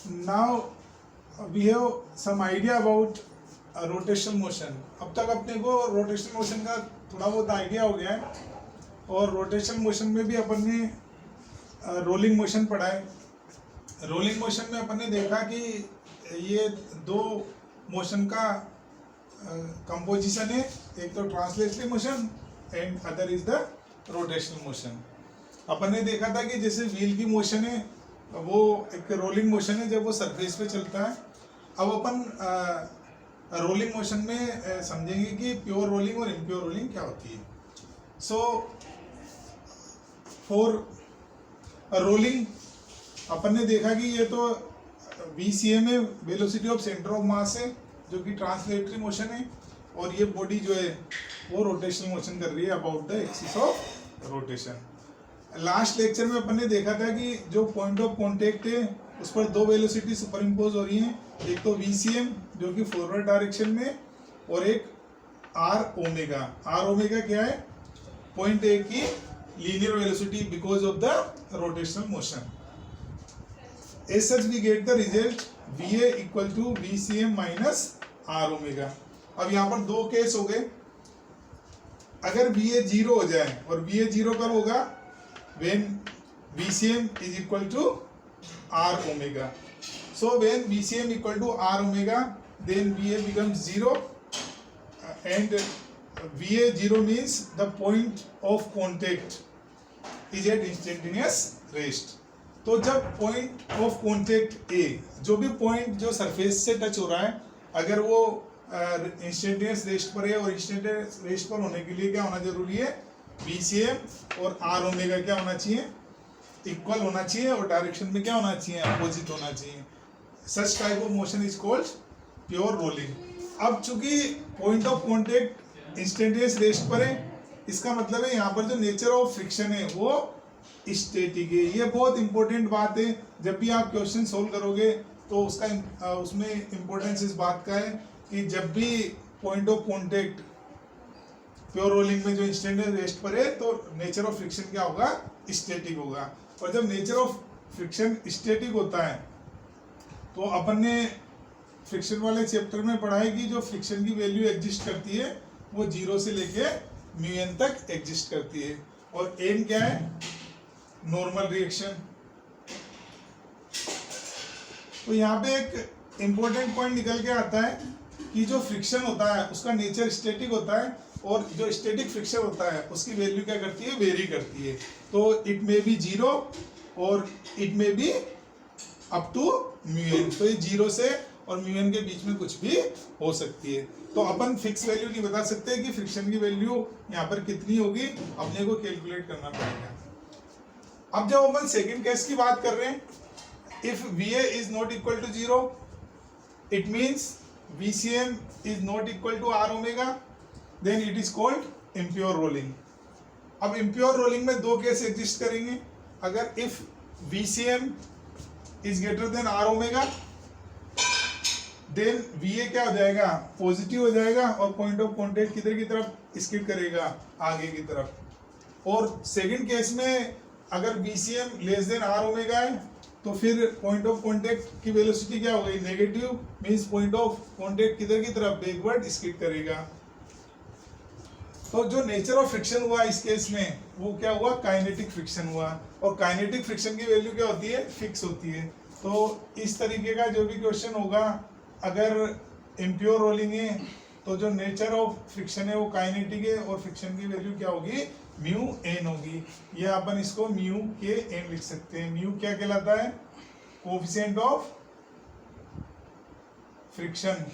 Now we have some idea about rotational motion. अब तक अपने को रोटेशनल मोशन का थोड़ा बहुत आइडिया हो गया है, और रोटेशनल मोशन में भी अपन ने रोलिंग मोशन पढ़ा है। रोलिंग मोशन में अपन ने देखा कि ये दो मोशन का कंपोजिशन है, एक तो translatory motion and other is the rotational motion. अपन ने देखा था कि जैसे व्हील की मोशन है वो एक रोलिंग मोशन है जब वो सरफेस पे चलता है। अब अपन रोलिंग मोशन में समझेंगे कि प्योर रोलिंग और इम्प्योर रोलिंग क्या होती है। सो फॉर रोलिंग अपन ने देखा कि ये तो VCM है, velocity of centre of mass है, जो कि ट्रांसलेटरी मोशन है, और ये बॉडी जो है वो रोटेशनल मोशन कर रही है about the axis of rotation. Last lecture में अपन ने देखा था कि जो पॉइंट ऑफ कांटेक्ट है उस पर दो वेलोसिटी सुपर इम्पोज हो रही हैं, एक तो VCM जो कि फॉरवर्ड डायरेक्शन में, और एक R ओमेगा। R ओमेगा क्या है? पॉइंट ए की linear velocity because of the rotational motion. As such we get the result VA equal to VCM minus R omega. अब यहाँ पर दो केस हो गए। अगर VA 0 हो जाए, और VA 0 कब होगा? When VCM is equal to R omega. So when VCM equal to R omega, then VA becomes 0, and VA 0 means the point of contact is at instantaneous rest. तो जब पॉइंट ऑफ कॉन्टेक्ट A, जो भी point जो surface से touch हो रहा है, अगर वो इंस्टेंटेनियस रेस्ट पर है, और इंस्टेंटेनियस रेस्ट पर होने के लिए क्या होना जरूरी है? VCM और R ओमेगा क्या होना चाहिए? इक्वल होना चाहिए, और डायरेक्शन में क्या होना चाहिए? अपोजिट होना चाहिए। Such type of motion is called pure rolling. अब चूंकि point of contact instantaneous rest पर है, इसका मतलब है यहाँ पर जो नेचर ऑफ फ्रिक्शन है वो स्टैटिक है। ये बहुत इंपॉर्टेंट बात है। जब भी आप क्वेश्चन सोल्व करोगे तो उसमें इंपॉर्टेंस इस बात का है कि जब भी point of contact pure rolling में जो इंस्टेंटेनियस रेस्ट पर है, तो नेचर ऑफ फ्रिक्शन क्या होगा? स्टैटिक होगा। और जब नेचर ऑफ फ्रिक्शन स्टैटिक होता है तो अपन ने फ्रिक्शन वाले चैप्टर में पढ़ा है कि जो फ्रिक्शन की वैल्यू एग्जिस्ट करती है वो 0 से लेके μn तक एग्जिस्ट करती है। और n क्या है? Normal reaction. तो यहाँ पे एक इंपॉर्टेंट पॉइंट निकल के आता है कि जो फ्रिक्शन होता है उसका नेचर स्टैटिक होता है, और जो स्टैटिक फ्रिक्शन होता है उसकी वैल्यू क्या करती है? वेरी करती है। तो इट मे बी 0 और it may be up to μn। तो ये 0 से और μn के बीच में कुछ भी हो सकती है। तो अपन फिक्स वैल्यू नहीं बता सकते कि फ्रिक्शन की वैल्यू यहाँ पर कितनी होगी, अपने को कैलकुलेट करना पड़ेगा। अब जब अपन सेकंड केस की बात कर रहे हैं, if VA is not equal to 0, it means VCM is not equal to R omega, then it is called impure rolling. अब इम्प्योर रोलिंग में दो केस एग्जिस्ट करेंगे। अगर if VCM is greater than R omega, then VA क्या हो जाएगा? Positive हो जाएगा, और पॉइंट ऑफ कॉन्टेक्ट किधर की तरफ? स्किड करेगा, आगे की तरफ। और सेकंड केस में अगर VCM less than R omega है, तो फिर पॉइंट ऑफ कॉन्टेक्ट की वेलोसिटी क्या हो गई? Negative, means point of contact किधर की तरफ? बैकवर्ड स्किड करेगा। तो जो नेचर ऑफ फ्रिक्शन हुआ इस केस में वो क्या हुआ? काइनेटिक फ्रिक्शन हुआ। और काइनेटिक फ्रिक्शन की वैल्यू क्या होती है? फिक्स होती है। तो इस तरीके का जो भी क्वेश्चन होगा, अगर इम्प्योर रोलिंग है तो जो नेचर ऑफ फ्रिक्शन है वो काइनेटिक है, और फ्रिक्शन की वैल्यू क्या होगी? μn होगी। या अपन इसको μkn लिख सकते हैं। म्यू क्या कहलाता है? Coefficient of friction.